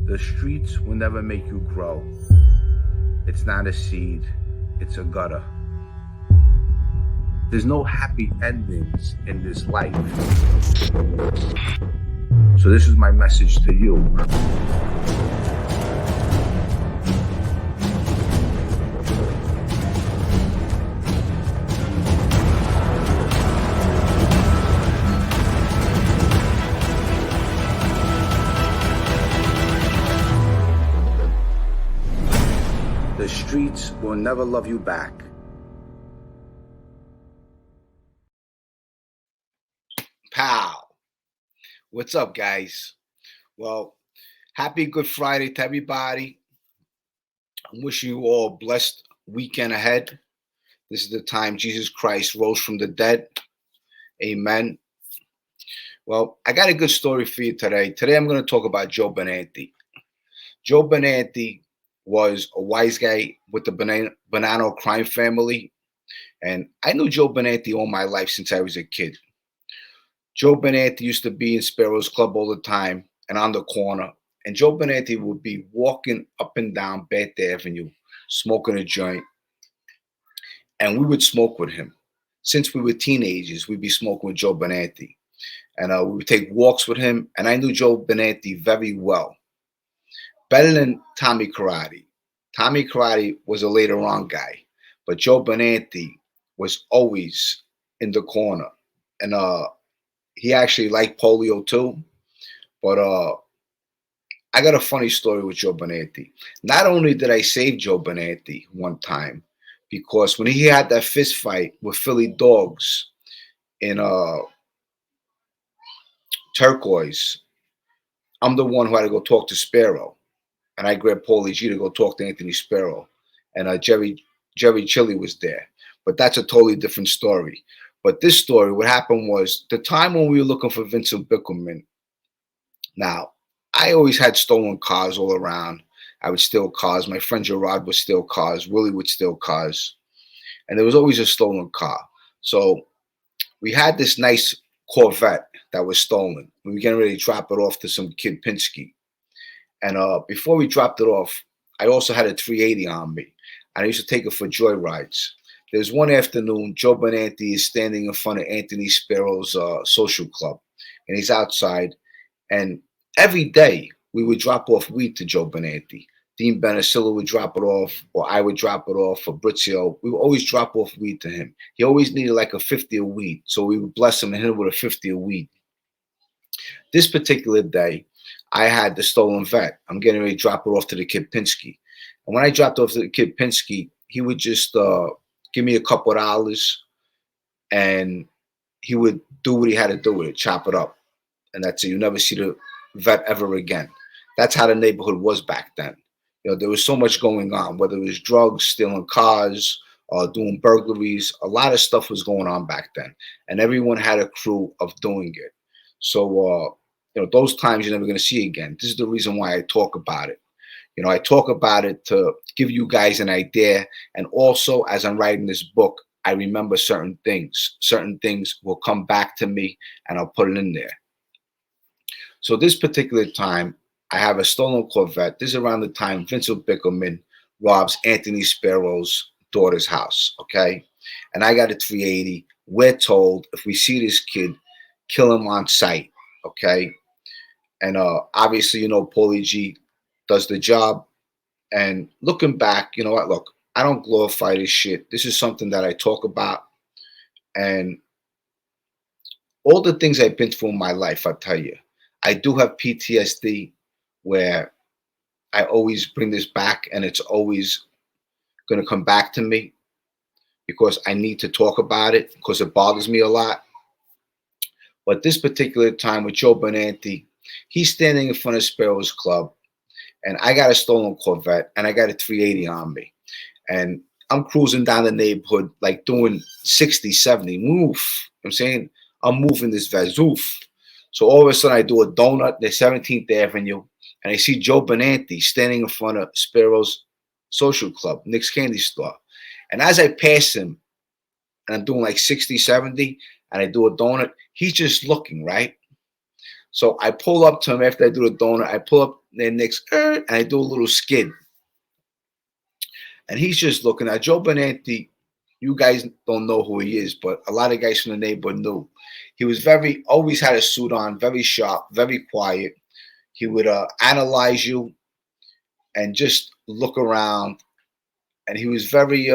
The streets will never make you grow. It's not a seed, it's a gutter. There's no happy endings in this life. So this is my message to you. The streets will never love you back. Pow. What's up, guys? Well, happy Good Friday to everybody. I'm wishing you all a blessed weekend ahead. This is the time Jesus Christ rose from the dead. Amen. Well, I got a good story for you today. Today I'm going to talk about Joe Benanti. Joe Benanti was a wise guy with the Bonanno Crime Family. And I knew Joe Benanti all my life since I was a kid. Joe Benanti used to be in Spero's club all the time and on the corner. And Joe Benanti would be walking up and down Beth Avenue, smoking a joint. And we would smoke with him. Since we were teenagers, we'd be smoking with Joe Benanti. And we would take walks with him. And I knew Joe Benanti very well. Better than Tommy Karate. Tommy Karate was a later on guy, but Joe Benanti was always in the corner. And he actually liked polio too. But I got a funny story with Joe Benanti. Not only did I save Joe Benanti one time, because when he had that fist fight with Philly Dogs in Turquoise, I'm the one who had to go talk to Spero. And I grabbed Paulie G to go talk to Anthony Spero. And Jerry Chili was there. But that's a totally different story. But this story, what happened was the time when we were looking for Vincent Bickelman. Now, I always had stolen cars all around. I would steal cars. My friend Gerard would steal cars. Willie would steal cars. And there was always a stolen car. So we had this nice Corvette that was stolen. We were getting ready to drop it off to some kid Pinsky. And before we dropped it off, I also had a 380 on me. And I used to take it for joyrides. There's one afternoon, Joe Benanti is standing in front of Anthony Spero's social club. And he's outside. And every day, we would drop off weed to Joe Benanti. Dean Benicilla would drop it off, or I would drop it off, or Fabrizio. We would always drop off weed to him. He always needed like a 50 of weed. So we would bless him and hit him with a 50 of weed. This particular day, I had the stolen vet. I'm getting ready to drop it off to the kid Pinsky. And when I dropped off to the kid Pinsky, he would just give me a couple of dollars and he would do what he had to do with it, chop it up. And that's it. You never see the vet ever again. That's how the neighborhood was back then. You know, there was so much going on, whether it was drugs, stealing cars, doing burglaries. A lot of stuff was going on back then. And everyone had a crew of doing it. So, you know, those times you're never going to see again. This is the reason why I talk about it. You know, I talk about it to give you guys an idea. And also, as I'm writing this book, I remember certain things. Certain things will come back to me and I'll put it in there. So this particular time, I have a stolen Corvette. This is around the time Vincent Bickelman robs Anthony Spero's daughter's house, okay? And I got a 380. We're told if we see this kid, kill him on sight, okay? And obviously, you know, Paulie G does the job. And looking back, you know what? Look, I don't glorify this shit. This is something that I talk about. And all the things I've been through in my life, I tell you, I do have PTSD where I always bring this back and it's always going to come back to me because I need to talk about it because it bothers me a lot. But this particular time with Joe Benanti, he's standing in front of Spero's club, and I got a stolen Corvette, and I got a 380 on me. And I'm cruising down the neighborhood, like doing 60, 70, move. You know what I'm saying? I'm moving this Vazoof. So all of a sudden, I do a donut, the 17th Avenue, and I see Joe Benanti standing in front of Spero's social club, Nick's Candy Store. And as I pass him, and I'm doing like 60, 70, and I do a donut, he's just looking, right? So I pull up to him after I do the donut. I pull up then next, and I do a little skid. And he's just looking at Joe Benanti. You guys don't know who he is, but a lot of guys from the neighborhood knew. He was always had a suit on, very sharp, very quiet. He would analyze you and just look around. And he was very,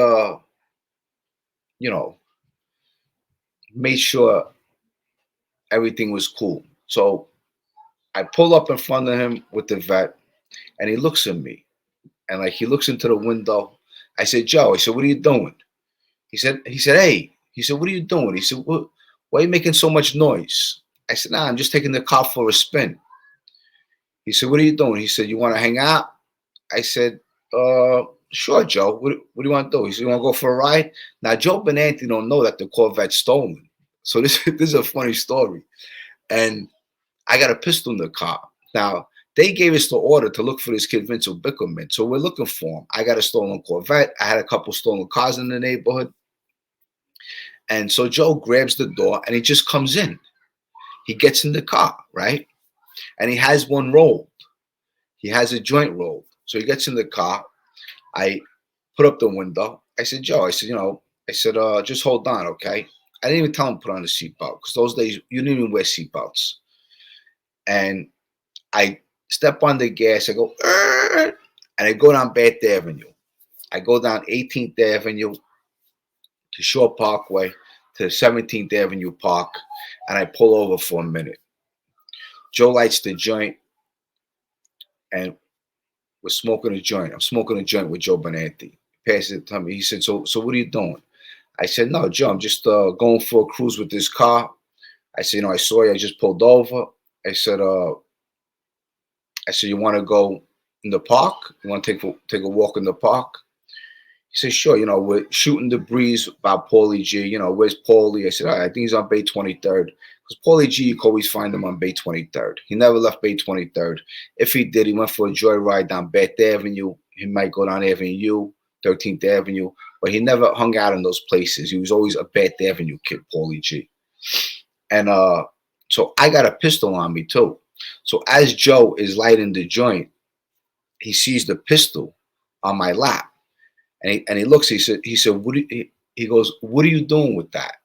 made sure everything was cool. So I pull up in front of him with the vet, and he looks at me. And like he looks into the window. I said, Joe, I said, what are you doing? He said, hey. He said, what are you doing? He said, why are you making so much noise? I said, nah, I'm just taking the car for a spin. He said, what are you doing? He said, you want to hang out? I said, sure, Joe. What do you want to do? He said, you want to go for a ride? Now, Joe Benanti don't know that the Corvette's stolen. So this is a funny story. And I got a pistol in the car. Now, they gave us the order to look for this kid, Vince Bickerman. So we're looking for him. I got a stolen Corvette. I had a couple stolen cars in the neighborhood. And so Joe grabs the door and he just comes in. He gets in the car, right? And he has one rolled. He has a joint rolled. So he gets in the car. I put up the window. I said, Joe, I said, just hold on, okay? I didn't even tell him to put on the seatbelt because those days you didn't even wear seatbelts. And I step on the gas. I go, and I go down Bath Avenue. I go down 18th Avenue to Shore Parkway to 17th Avenue Park, and I pull over for a minute. Joe lights the joint, and we're smoking a joint. I'm smoking a joint with Joe Benanti. He passes it to me. He said, so what are you doing? I said, no, Joe, I'm just going for a cruise with this car. I said, I saw you. I just pulled over. I said, you want to go in the park? You want to take a walk in the park? He said, sure. We're shooting the breeze about Paulie G. Where's Paulie? I said, all right, I think he's on Bay 23rd. Because Paulie G, you can always find him on Bay 23rd. He never left Bay 23rd. If he did, he went for a joyride down Bath Avenue. He might go down Avenue U, 13th Avenue. But he never hung out in those places. He was always a Bath Avenue kid, Paulie G. And so I got a pistol on me, too. So as Joe is lighting the joint, he sees the pistol on my lap. And he looks, he said, he goes, what are you doing with that?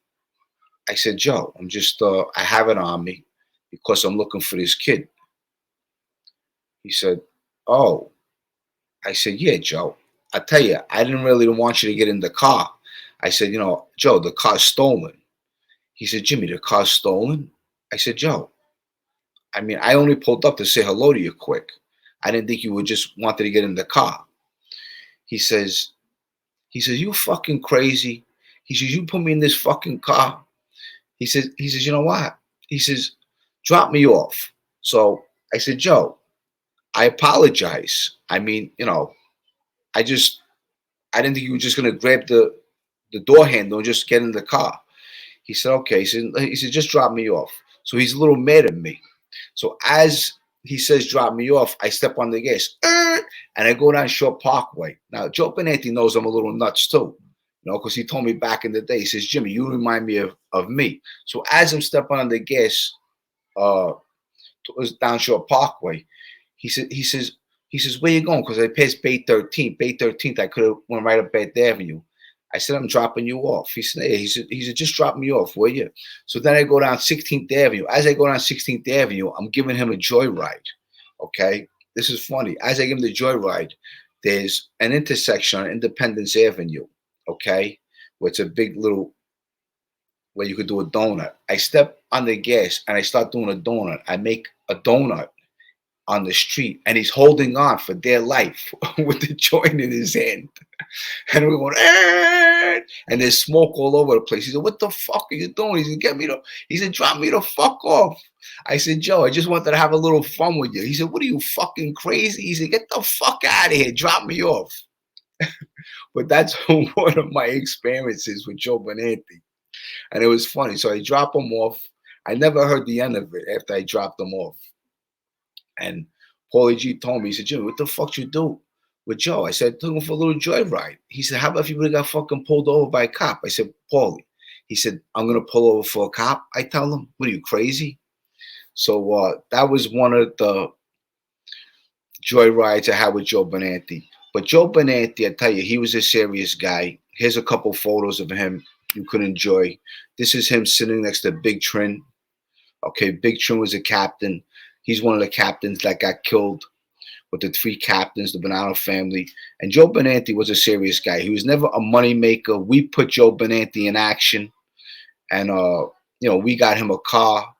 I said, Joe, I'm just, I have it on me because I'm looking for this kid. He said, oh. I said, yeah, Joe. I tell you, I didn't really want you to get in the car. I said, Joe, the car's stolen. He said, Jimmy, the car's stolen? I said, Joe, I only pulled up to say hello to you quick. I didn't think you would just wanted to get in the car. He says, you fucking crazy. He says, you put me in this fucking car. He says, you know what? He says, drop me off. So I said, Joe, I apologize. I didn't think you were just going to grab the door handle and just get in the car. He said, okay. He said, just drop me off. So he's a little mad at me. So as he says, drop me off, I step on the gas and I go down Shore Parkway. Now, Joe Benanti knows I'm a little nuts too, because he told me back in the day, he says, Jimmy, you remind me of me. So as I'm stepping on the gas down Shore Parkway, he says, where you going? Because I passed Bay 13th. Bay 13th, I could have went right up Bath Avenue. I said, I'm dropping you off. He said, hey, he said, just drop me off, will you? So then I go down 16th Avenue. As I go down 16th Avenue, I'm giving him a joyride. Okay? This is funny. As I give him the joyride, there's an intersection on Independence Avenue, okay? Where it's a big little, where you could do a donut. I step on the gas and I start doing a donut. I make a donut on the street and he's holding on for dear life with the joint in his hand. And we're going, and there's smoke all over the place. He said, what the fuck are you doing? He said, drop me the fuck off. I said, Joe, I just wanted to have a little fun with you. He said, what are you, fucking crazy? He said, get the fuck out of here. Drop me off. But that's one of my experiences with Joe Benanti. And it was funny. So I drop him off. I never heard the end of it after I dropped him off. And Paulie G told me, he said, Jimmy, what the fuck you do with Joe? I said, took him for a little joyride. He said, how about if you would have got fucking pulled over by a cop? I said, Paulie. He said, I'm going to pull over for a cop. I tell him, what are you, crazy? So that was one of the joyrides I had with Joe Benanti. But Joe Benanti, I tell you, he was a serious guy. Here's a couple photos of him you could enjoy. This is him sitting next to Big Trin. Okay, Big Trin was a captain. He's one of the captains that got killed with the three captains, the Bonanno family. And Joe Benanti was a serious guy. He was never a money maker. We put Joe Benanti in action. And, we got him a car.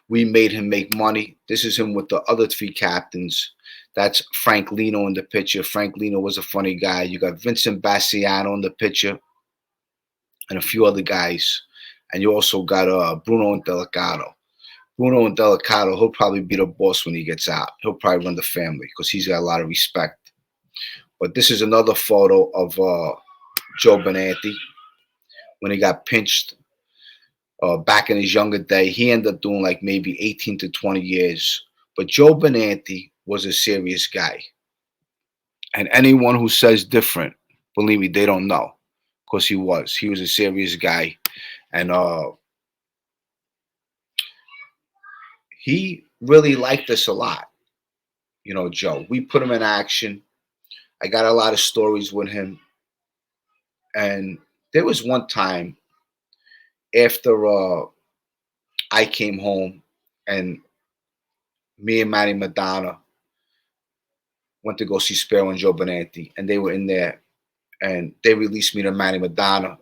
We made him make money. This is him with the other three captains. That's Frank Lino in the picture. Frank Lino was a funny guy. You got Vincent Bassiano in the picture and a few other guys. And you also got Bruno and Delicato. Bruno and Delicato, he'll probably be the boss when he gets out. He'll probably run the family because he's got a lot of respect. But this is another photo of Joe Benanti when he got pinched back in his younger day. He ended up doing like maybe 18 to 20 years. But Joe Benanti was a serious guy. And anyone who says different, believe me, they don't know. Because he was. He was a serious guy. And he really liked us a lot. Joe. We put him in action. I got a lot of stories with him. And there was one time after I came home and me and Manny Madonna went to go see Spero and Joe Benanti, and they were in there, and they released me to Manny Madonna.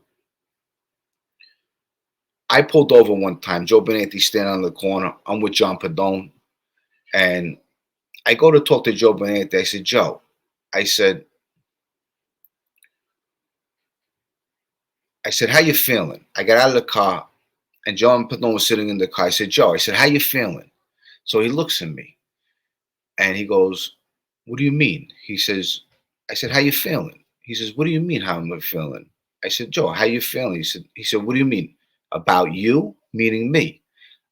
I pulled over one time. Joe Benanti standing on the corner. I'm with John Padone, and I go to talk to Joe Benanti. I said, Joe, I said, how you feeling? I got out of the car, and John Padone was sitting in the car. I said, Joe, I said, how you feeling? So he looks at me, and he goes, what do you mean? He says, I said, how you feeling? He says, what do you mean, how am I feeling? I said, Joe, how you feeling? He said, what do you mean? About you? Meaning me.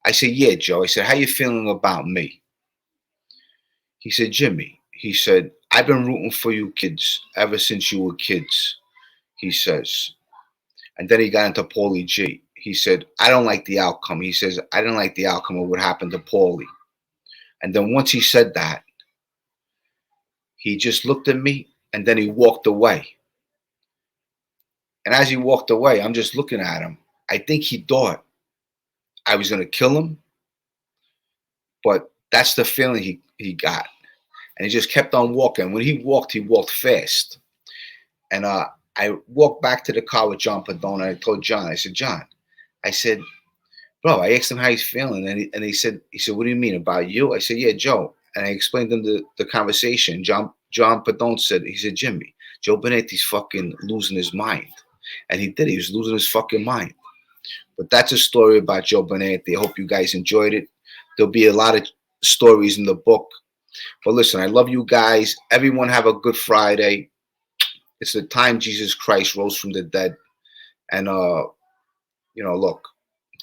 I said, yeah, Joe. I said, how you feeling about me? He said, Jimmy. He said, I've been rooting for you kids ever since you were kids, he says. And then he got into Paulie G. He said, I don't like the outcome. He says, I didn't like the outcome of what happened to Paulie. And then once he said that, he just looked at me and then he walked away. And as he walked away, I'm just looking at him. I think he thought I was going to kill him. But that's the feeling he got. And he just kept on walking. When he walked fast. And I walked back to the car with John Padone, and I told John, I said, John, I said, bro, I asked him how he's feeling. And he said, what do you mean, about you? I said, yeah, Joe. And I explained to him the conversation. John Padone said, he said, Jimmy, Joe Benanti's fucking losing his mind. And he did. He was losing his fucking mind. But that's a story about Joe Benanti. I hope you guys enjoyed it. There'll be a lot of stories in the book. But listen, I love you guys. Everyone have a good Friday. It's the time Jesus Christ rose from the dead. And, look,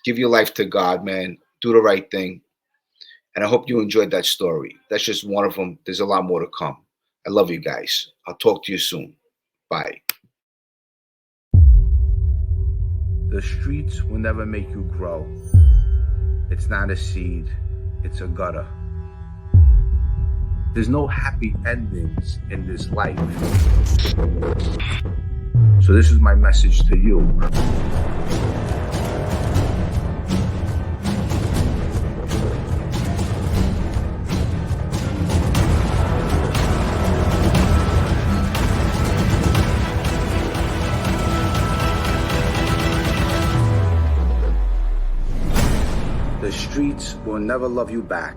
give your life to God, man. Do the right thing. And I hope you enjoyed that story. That's just one of them. There's a lot more to come. I love you guys. I'll talk to you soon. Bye. The streets will never make you grow. It's not a seed, it's a gutter. There's no happy endings in this life. So this is my message to you. The streets will never love you back.